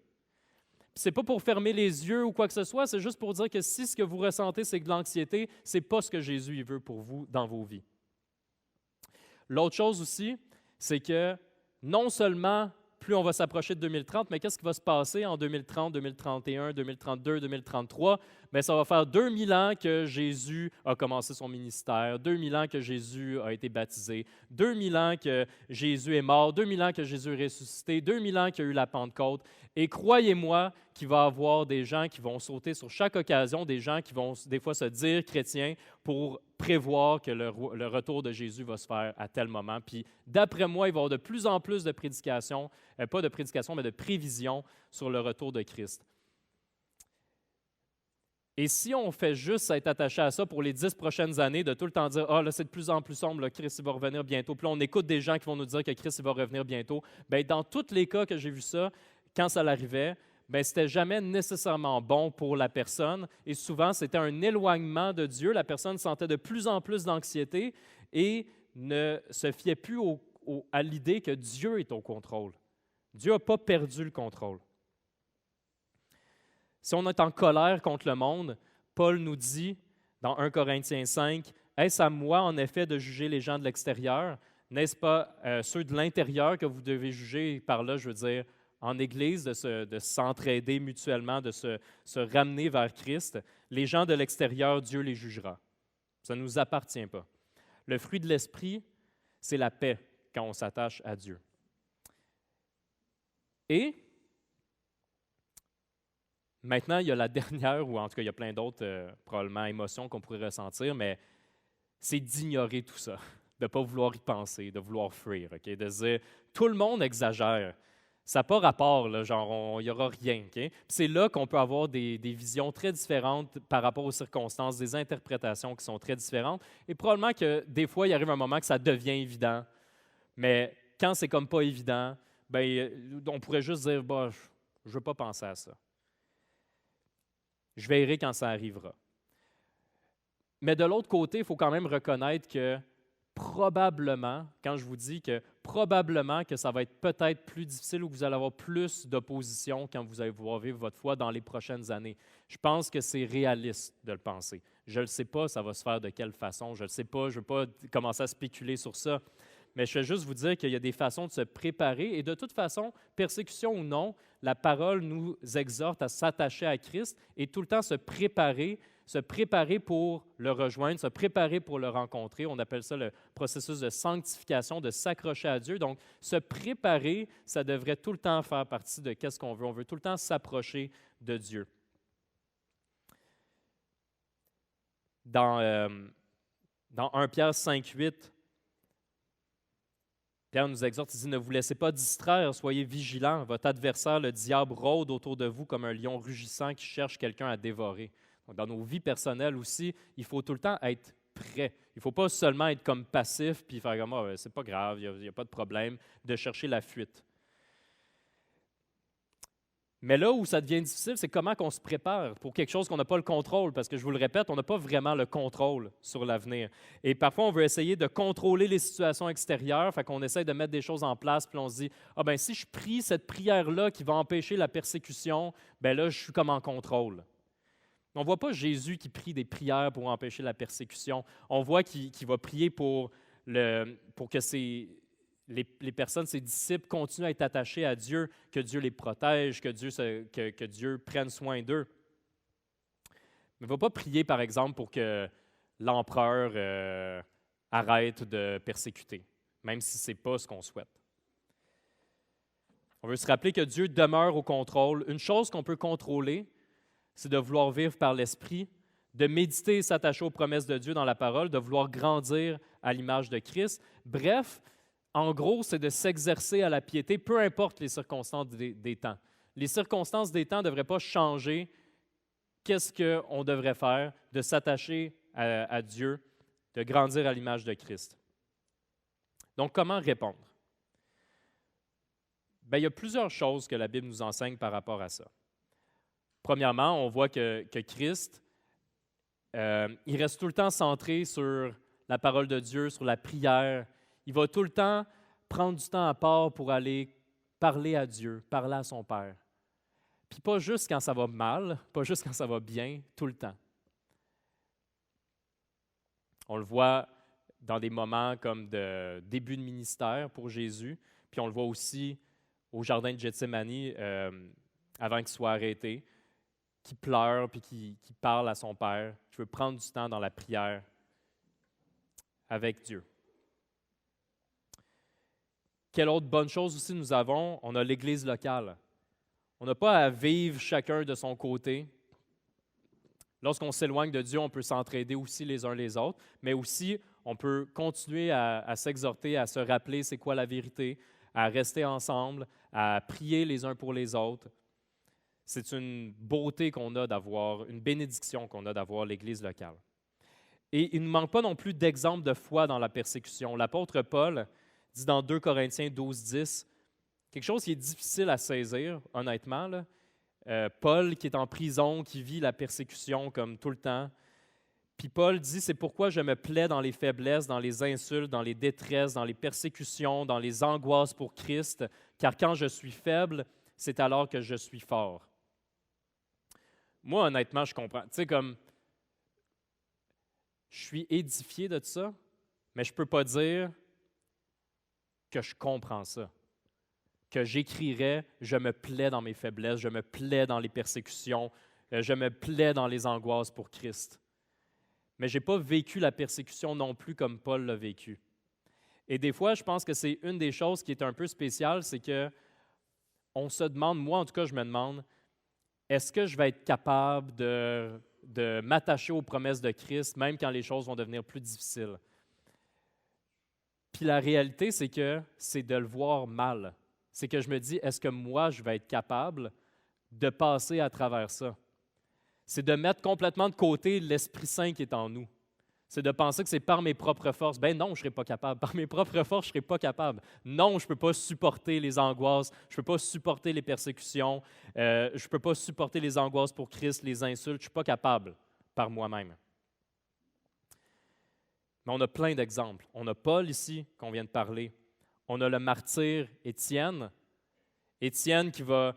[SPEAKER 1] Ce n'est pas pour fermer les yeux ou quoi que ce soit, c'est juste pour dire que si ce que vous ressentez, c'est de l'anxiété, ce n'est pas ce que Jésus il veut pour vous dans vos vies. L'autre chose aussi, c'est que non seulement plus on va s'approcher de 2030, mais qu'est-ce qui va se passer en 2030, 2031, 2032, 2033? Bien, ça va faire 2000 ans que Jésus a commencé son ministère, 2000 ans que Jésus a été baptisé, 2000 ans que Jésus est mort, 2000 ans que Jésus est ressuscité, 2000 ans qu'il y a eu la Pentecôte. Et croyez-moi qu'il va y avoir des gens qui vont sauter sur chaque occasion, des gens qui vont des fois se dire chrétiens pour prévoir que le retour de Jésus va se faire à tel moment. Puis d'après moi, il va y avoir de plus en plus de prédications, pas de prédications, mais de prévisions sur le retour de Christ. Et si on fait juste être attaché à ça pour les 10 prochaines années, de tout le temps dire « Ah, là, c'est de plus en plus sombre, là, Christ il va revenir bientôt. » Puis là, on écoute des gens qui vont nous dire que Christ il va revenir bientôt. Bien, dans tous les cas que j'ai vu ça, quand ça l'arrivait, bien, c'était jamais nécessairement bon pour la personne. Et souvent, c'était un éloignement de Dieu. La personne sentait de plus en plus d'anxiété et ne se fiait plus à l'idée que Dieu est au contrôle. Dieu n'a pas perdu le contrôle. Si on est en colère contre le monde, Paul nous dit dans 1 Corinthiens 5, « Est-ce à moi, en effet, de juger les gens de l'extérieur? N'est-ce pas ceux de l'intérieur que vous devez juger? » Par là, je veux dire, en Église, de s'entraider mutuellement, de se ramener vers Christ. Les gens de l'extérieur, Dieu les jugera. Ça ne nous appartient pas. Le fruit de l'esprit, c'est la paix quand on s'attache à Dieu. Et Maintenant, il y a la dernière, ou en tout cas, il y a plein d'autres, probablement, émotions qu'on pourrait ressentir, mais c'est d'ignorer tout ça, de ne pas vouloir y penser, de vouloir fuir, ok? De se dire, tout le monde exagère. Ça n'a pas rapport, là, genre, il n'y aura rien. Ok? Puis c'est là qu'on peut avoir des visions très différentes par rapport aux circonstances, des interprétations qui sont très différentes. Et probablement que des fois, il arrive un moment que ça devient évident. Mais quand c'est comme pas évident, ben, on pourrait juste dire, bah, je ne veux pas penser à ça. Je verrai quand ça arrivera. Mais de l'autre côté, il faut quand même reconnaître que probablement, quand je vous dis que probablement que ça va être peut-être plus difficile ou que vous allez avoir plus d'opposition quand vous allez pouvoir vivre votre foi dans les prochaines années. Je pense que c'est réaliste de le penser. Je ne le sais pas, ça va se faire de quelle façon, je ne le sais pas, je ne veux pas commencer à spéculer sur ça, mais je vais juste vous dire qu'il y a des façons de se préparer et de toute façon, persécution ou non, la parole nous exhorte à s'attacher à Christ et tout le temps se préparer pour le rejoindre, se préparer pour le rencontrer. On appelle ça le processus de sanctification, de s'accrocher à Dieu. Donc, se préparer, ça devrait tout le temps faire partie de qu'est-ce qu'on veut. On veut tout le temps s'approcher de Dieu. Dans 1 Pierre 5,8, Pierre nous exhorte, il dit « Ne vous laissez pas distraire, soyez vigilants. Votre adversaire, le diable, rôde autour de vous comme un lion rugissant qui cherche quelqu'un à dévorer. » Donc, dans nos vies personnelles aussi, il faut tout le temps être prêt. Il ne faut pas seulement être comme passif puis faire comme « c'est pas grave, il n'y a pas de problème », de chercher la fuite. Mais là où ça devient difficile, c'est comment on se prépare pour quelque chose qu'on n'a pas le contrôle, parce que je vous le répète, on n'a pas vraiment le contrôle sur l'avenir. Et parfois, on veut essayer de contrôler les situations extérieures, fait qu'on essaie de mettre des choses en place, puis on se dit, ah ben si je prie cette prière-là qui va empêcher la persécution, ben là, je suis comme en contrôle. On ne voit pas Jésus qui prie des prières pour empêcher la persécution. On voit qu'il va prier pour que les personnes, ses disciples, continuent à être attachés à Dieu, que Dieu les protège, que Dieu prenne soin d'eux. Mais il ne va pas prier, par exemple, pour que l'empereur arrête de persécuter, même si ce n'est pas ce qu'on souhaite. On veut se rappeler que Dieu demeure au contrôle. Une chose qu'on peut contrôler, c'est de vouloir vivre par l'Esprit, de méditer et s'attacher aux promesses de Dieu dans la parole, de vouloir grandir à l'image de Christ. Bref, en gros, c'est de s'exercer à la piété, peu importe les circonstances des temps. Les circonstances des temps ne devraient pas changer. Qu'est-ce qu'on devrait faire? De s'attacher à Dieu, de grandir à l'image de Christ. Donc, comment répondre? Bien, il y a plusieurs choses que la Bible nous enseigne par rapport à ça. Premièrement, on voit que Christ, il reste tout le temps centré sur la parole de Dieu, sur la prière. Il va tout le temps prendre du temps à part pour aller parler à Dieu, parler à son Père. Puis pas juste quand ça va mal, pas juste quand ça va bien, tout le temps. On le voit dans des moments comme de début de ministère pour Jésus, puis on le voit aussi au jardin de Gethsémani avant qu'il soit arrêté, qui pleure puis qui parle à son Père, qui veut prendre du temps dans la prière avec Dieu. Quelle autre bonne chose aussi nous avons? On a l'Église locale. On n'a pas à vivre chacun de son côté. Lorsqu'on s'éloigne de Dieu, on peut s'entraider aussi les uns les autres, mais aussi on peut continuer à s'exhorter, à se rappeler c'est quoi la vérité, à rester ensemble, à prier les uns pour les autres. C'est une beauté qu'on a d'avoir, une bénédiction qu'on a d'avoir l'Église locale. Et il ne manque pas non plus d'exemples de foi dans la persécution. L'apôtre Paul dit dans 2 Corinthiens 12:10, quelque chose qui est difficile à saisir, honnêtement. Là. Paul qui est en prison, qui vit la persécution comme tout le temps. Puis Paul dit, c'est pourquoi je me plais dans les faiblesses, dans les insultes, dans les détresses, dans les persécutions, dans les angoisses pour Christ, car quand je suis faible, c'est alors que je suis fort. Moi, honnêtement, je comprends. Tu sais, comme, je suis édifié de ça, mais je ne peux pas dire que je comprends ça. Que j'écrirais, je me plais dans mes faiblesses, je me plais dans les persécutions, je me plais dans les angoisses pour Christ. Mais je n'ai pas vécu la persécution non plus comme Paul l'a vécu. Et des fois, je pense que c'est une des choses qui est un peu spéciale, c'est que on se demande, moi en tout cas, je me demande, est-ce que je vais être capable de m'attacher aux promesses de Christ, même quand les choses vont devenir plus difficiles? Puis la réalité, c'est de le voir mal. C'est que je me dis, est-ce que moi, je vais être capable de passer à travers ça? C'est de mettre complètement de côté l'Esprit Saint qui est en nous. C'est de penser que c'est par mes propres forces. Ben non, je ne serai pas capable. Par mes propres forces, je ne serai pas capable. Non, je ne peux pas supporter les angoisses, je ne peux pas supporter les persécutions, je ne peux pas supporter les angoisses pour Christ, les insultes. Je ne suis pas capable par moi-même. Mais on a plein d'exemples. On a Paul ici, qu'on vient de parler. On a le martyr Étienne. Étienne qui va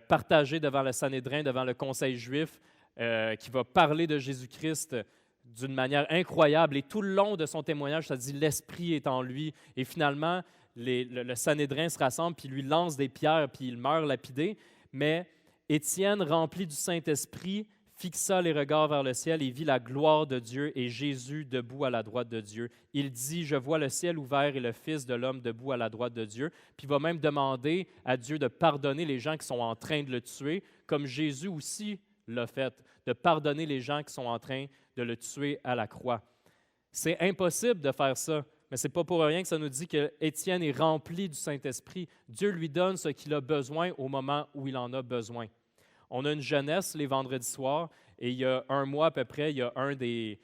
[SPEAKER 1] partager devant le Sanhédrin, devant le conseil juif, qui va parler de Jésus-Christ d'une manière incroyable. Et tout le long de son témoignage, ça dit « l'Esprit est en lui ». Et finalement, le Sanhédrin se rassemble, puis lui lance des pierres, puis il meurt lapidé. Mais Étienne, rempli du Saint-Esprit, fixa les regards vers le ciel et vit la gloire de Dieu et Jésus debout à la droite de Dieu. Il dit, je vois le ciel ouvert et le Fils de l'homme debout à la droite de Dieu. Puis il va même demander à Dieu de pardonner les gens qui sont en train de le tuer, comme Jésus aussi l'a fait, de pardonner les gens qui sont en train de le tuer à la croix. C'est impossible de faire ça, mais ce n'est pas pour rien que ça nous dit que Étienne est rempli du Saint-Esprit. Dieu lui donne ce qu'il a besoin au moment où il en a besoin. On a une jeunesse les vendredis soirs, et il y a un mois à peu près, il y a un des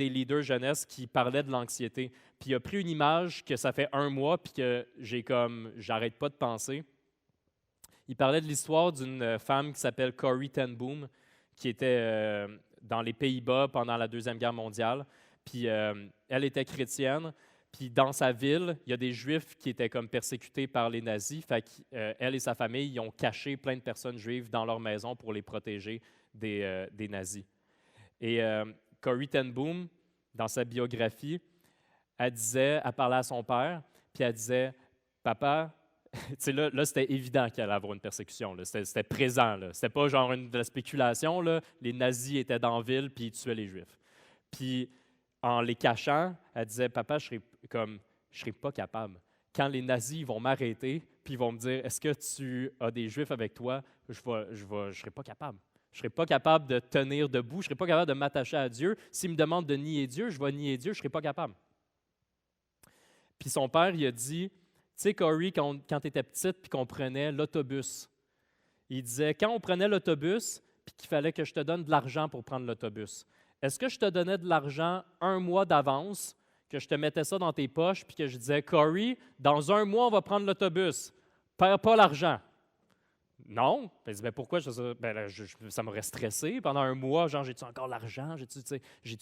[SPEAKER 1] leaders jeunesse qui parlait de l'anxiété. Puis il a pris une image que ça fait un mois, puis que j'arrête pas de penser. Il parlait de l'histoire d'une femme qui s'appelle Corrie ten Boom, qui était dans les Pays-Bas pendant la Deuxième Guerre mondiale. Puis elle était chrétienne. Puis dans sa ville, il y a des Juifs qui étaient comme persécutés par les nazis. Fait qu'elle et sa famille, ils ont caché plein de personnes juives dans leur maison pour les protéger des nazis. Et Corrie ten Boom, dans sa biographie, elle parlait à son père, puis elle disait, « Papa, là c'était évident qu'il allait avoir une persécution. C'était présent. C'était pas genre de la spéculation. Là. Les nazis étaient dans la ville, puis ils tuaient les Juifs. Puis en les cachant, elle disait, « Papa, je serai pas capable. Quand les nazis vont m'arrêter, puis ils vont me dire, est-ce que tu as des Juifs avec toi? Je serai pas capable. Je ne serai pas capable de tenir debout. Je ne serai pas capable de m'attacher à Dieu. S'il me demande de nier Dieu, je vais nier Dieu. Je ne serai pas capable. » Puis son père, il a dit, « Tu sais, Corrie, quand tu étais petite puis qu'on prenait l'autobus, il disait, quand on prenait l'autobus puis qu'il fallait que je te donne de l'argent pour prendre l'autobus, est-ce que je te donnais de l'argent un mois d'avance, que je te mettais ça dans tes poches puis que je disais, Corrie, dans un mois, on va prendre l'autobus. Perds pas l'argent. » Non. Il dit, pourquoi? Ça m'aurait stressé. Pendant un mois, genre, j'ai-tu encore l'argent? J'ai-tu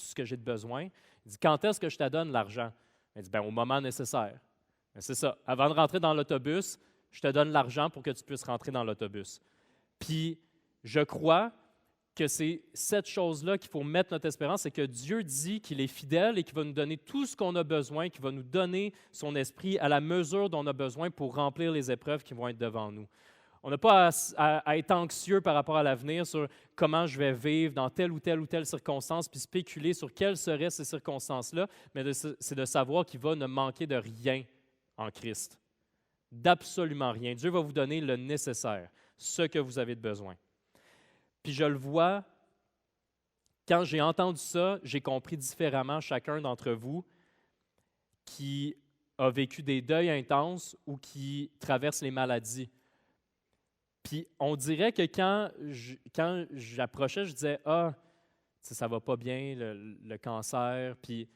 [SPEAKER 1] ce que j'ai de besoin? Il dit, quand est-ce que je te donne l'argent? Il dit, au moment nécessaire. Mais c'est ça. Avant de rentrer dans l'autobus, je te donne l'argent pour que tu puisses rentrer dans l'autobus. Puis, je crois que c'est cette chose-là qu'il faut mettre notre espérance, c'est que Dieu dit qu'il est fidèle et qu'il va nous donner tout ce qu'on a besoin, qu'il va nous donner son esprit à la mesure dont on a besoin pour remplir les épreuves qui vont être devant nous. On n'a pas à être anxieux par rapport à l'avenir sur comment je vais vivre dans telle ou telle circonstance, puis spéculer sur quelles seraient ces circonstances-là, mais c'est de savoir qu'il va ne manquer de rien en Christ. D'absolument rien. Dieu va vous donner le nécessaire, ce que vous avez de besoin. Puis je le vois, quand j'ai entendu ça, j'ai compris différemment chacun d'entre vous qui a vécu des deuils intenses ou qui traverse les maladies. Puis on dirait que quand j'approchais, je disais « Ah, ça va pas bien, le cancer. » Puis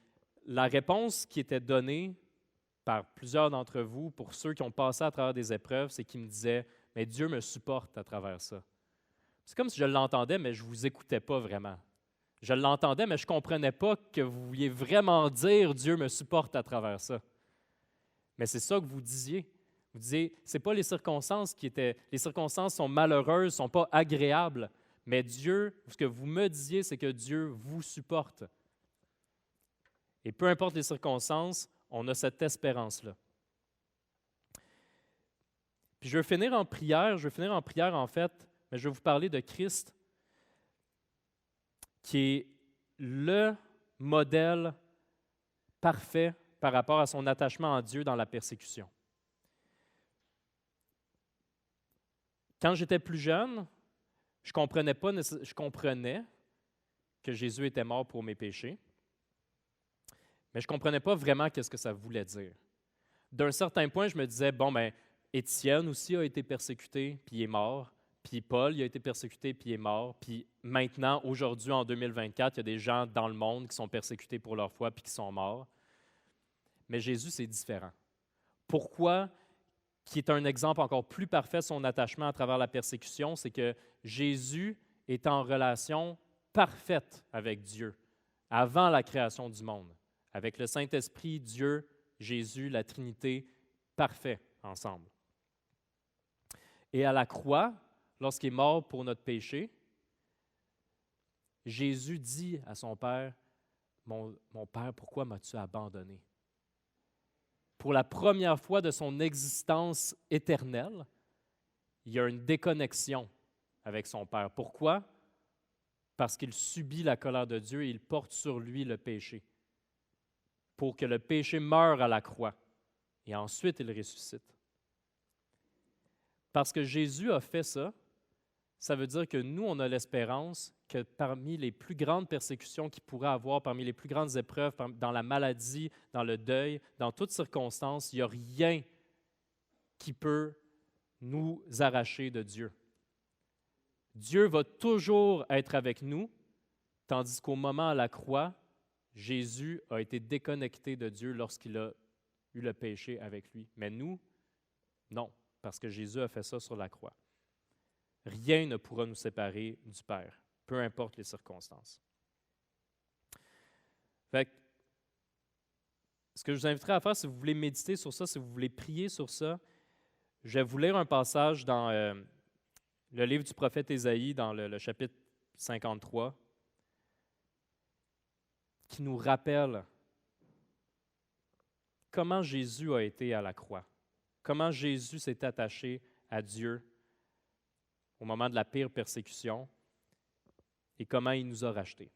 [SPEAKER 1] la réponse qui était donnée par plusieurs d'entre vous, pour ceux qui ont passé à travers des épreuves, c'est qu'ils me disaient « Mais Dieu me supporte à travers ça. » C'est comme si je l'entendais, mais je ne vous écoutais pas vraiment. Je l'entendais, mais je ne comprenais pas que vous vouliez vraiment dire « Dieu me supporte à travers ça. » Mais c'est ça que vous disiez. Vous disiez, ce n'est pas les circonstances les circonstances sont malheureuses, ne sont pas agréables, mais Dieu, ce que vous me disiez, c'est que Dieu vous supporte. Et peu importe les circonstances, on a cette espérance-là. Puis je vais finir en prière en fait, mais je vais vous parler de Christ, qui est le modèle parfait par rapport à son attachement à Dieu dans la persécution. Quand j'étais plus jeune, Je comprenais que Jésus était mort pour mes péchés, mais je ne comprenais pas vraiment qu'est-ce que ça voulait dire. D'un certain point, je me disais, bon, ben, Étienne aussi a été persécuté, puis il est mort. Puis Paul, il a été persécuté, puis il est mort. Puis maintenant, aujourd'hui, en 2024, il y a des gens dans le monde qui sont persécutés pour leur foi, puis qui sont morts. Mais Jésus, c'est différent. Pourquoi? Qui est un exemple encore plus parfait de son attachement à travers la persécution, c'est que Jésus est en relation parfaite avec Dieu avant la création du monde. Avec le Saint-Esprit, Dieu, Jésus, la Trinité, parfait ensemble. Et à la croix, lorsqu'il est mort pour notre péché, Jésus dit à son Père, mon Père, pourquoi m'as-tu abandonné? Pour la première fois de son existence éternelle, il y a une déconnexion avec son Père. Pourquoi? Parce qu'il subit la colère de Dieu et il porte sur lui le péché, pour que le péché meure à la croix, et ensuite il ressuscite. Parce que Jésus a fait ça, ça veut dire que nous, on a l'espérance que parmi les plus grandes persécutions qu'il pourrait avoir, parmi les plus grandes épreuves, dans la maladie, dans le deuil, dans toutes circonstances, il n'y a rien qui peut nous arracher de Dieu. Dieu va toujours être avec nous, tandis qu'au moment à la croix, Jésus a été déconnecté de Dieu lorsqu'il a eu le péché avec lui. Mais nous, non, parce que Jésus a fait ça sur la croix. Rien ne pourra nous séparer du Père, peu importe les circonstances. Fait que, ce que je vous inviterai à faire, si vous voulez méditer sur ça, si vous voulez prier sur ça, je vais vous lire un passage dans le livre du prophète Ésaïe, dans le chapitre 53, qui nous rappelle comment Jésus a été à la croix, comment Jésus s'est attaché à Dieu au moment de la pire persécution et comment il nous a rachetés.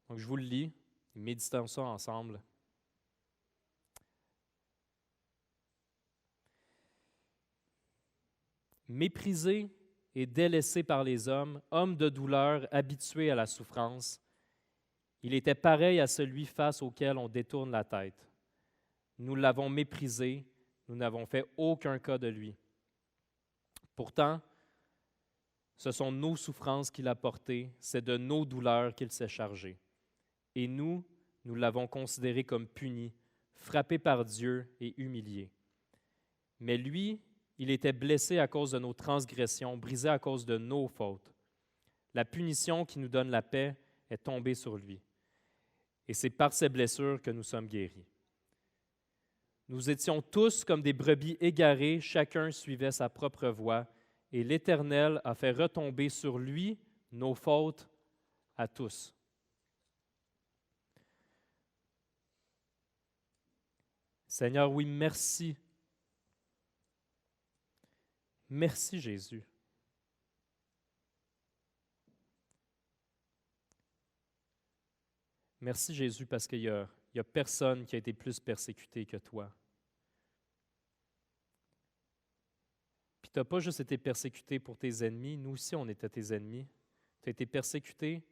[SPEAKER 1] Donc, je vous le lis, méditons ça ensemble. Méprisé et délaissé par les hommes, homme de douleur, habitué à la souffrance, il était pareil à celui face auquel on détourne la tête. Nous l'avons méprisé, nous n'avons fait aucun cas de lui. Pourtant, ce sont nos souffrances qu'il a portées, c'est de nos douleurs qu'il s'est chargé. Et nous l'avons considéré comme puni, frappé par Dieu et humilié. Mais lui, il était blessé à cause de nos transgressions, brisé à cause de nos fautes. La punition qui nous donne la paix est tombée sur lui. Et c'est par ses blessures que nous sommes guéris. Nous étions tous comme des brebis égarées, chacun suivait sa propre voie, et l'Éternel a fait retomber sur lui nos fautes à tous. Seigneur, oui, merci. Merci Jésus. Merci Jésus parce qu'il y a personne qui a été plus persécuté que toi. Puis tu n'as pas juste été persécuté pour tes ennemis, nous aussi on était tes ennemis. Tu as été persécuté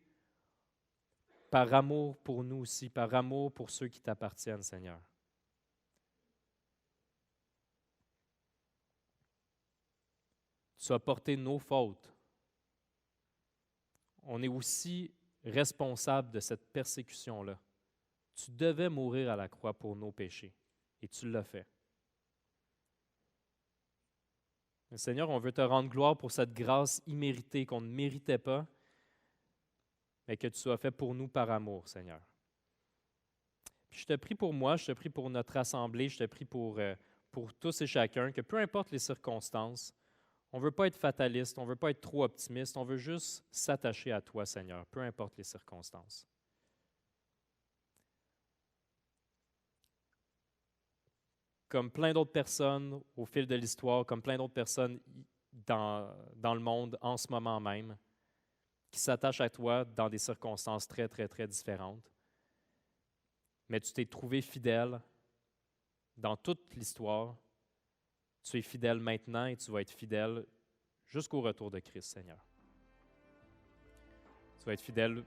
[SPEAKER 1] par amour pour nous aussi, par amour pour ceux qui t'appartiennent, Seigneur. Tu as porté nos fautes. On est aussi responsable de cette persécution-là. Tu devais mourir à la croix pour nos péchés, et tu l'as fait. Mais Seigneur, on veut te rendre gloire pour cette grâce imméritée qu'on ne méritait pas, mais que tu as fait pour nous par amour, Seigneur. Puis je te prie pour moi, je te prie pour notre assemblée, je te prie pour tous et chacun, que peu importe les circonstances, on ne veut pas être fataliste, on ne veut pas être trop optimiste, on veut juste s'attacher à toi, Seigneur, peu importe les circonstances. Comme plein d'autres personnes au fil de l'histoire, comme plein d'autres personnes dans le monde en ce moment même, qui s'attachent à toi dans des circonstances très, très, très différentes. Mais tu t'es trouvé fidèle dans toute l'histoire. Tu es fidèle maintenant et tu vas être fidèle jusqu'au retour de Christ, Seigneur. Tu vas être fidèle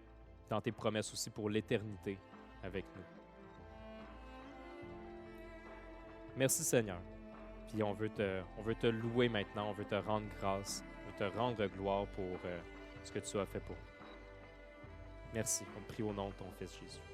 [SPEAKER 1] dans tes promesses aussi pour l'éternité avec nous. Merci, Seigneur. Puis on veut te louer maintenant, on veut te rendre grâce, on veut te rendre gloire pour ce que tu as fait pour nous. Merci. On te prie au nom de ton Fils Jésus.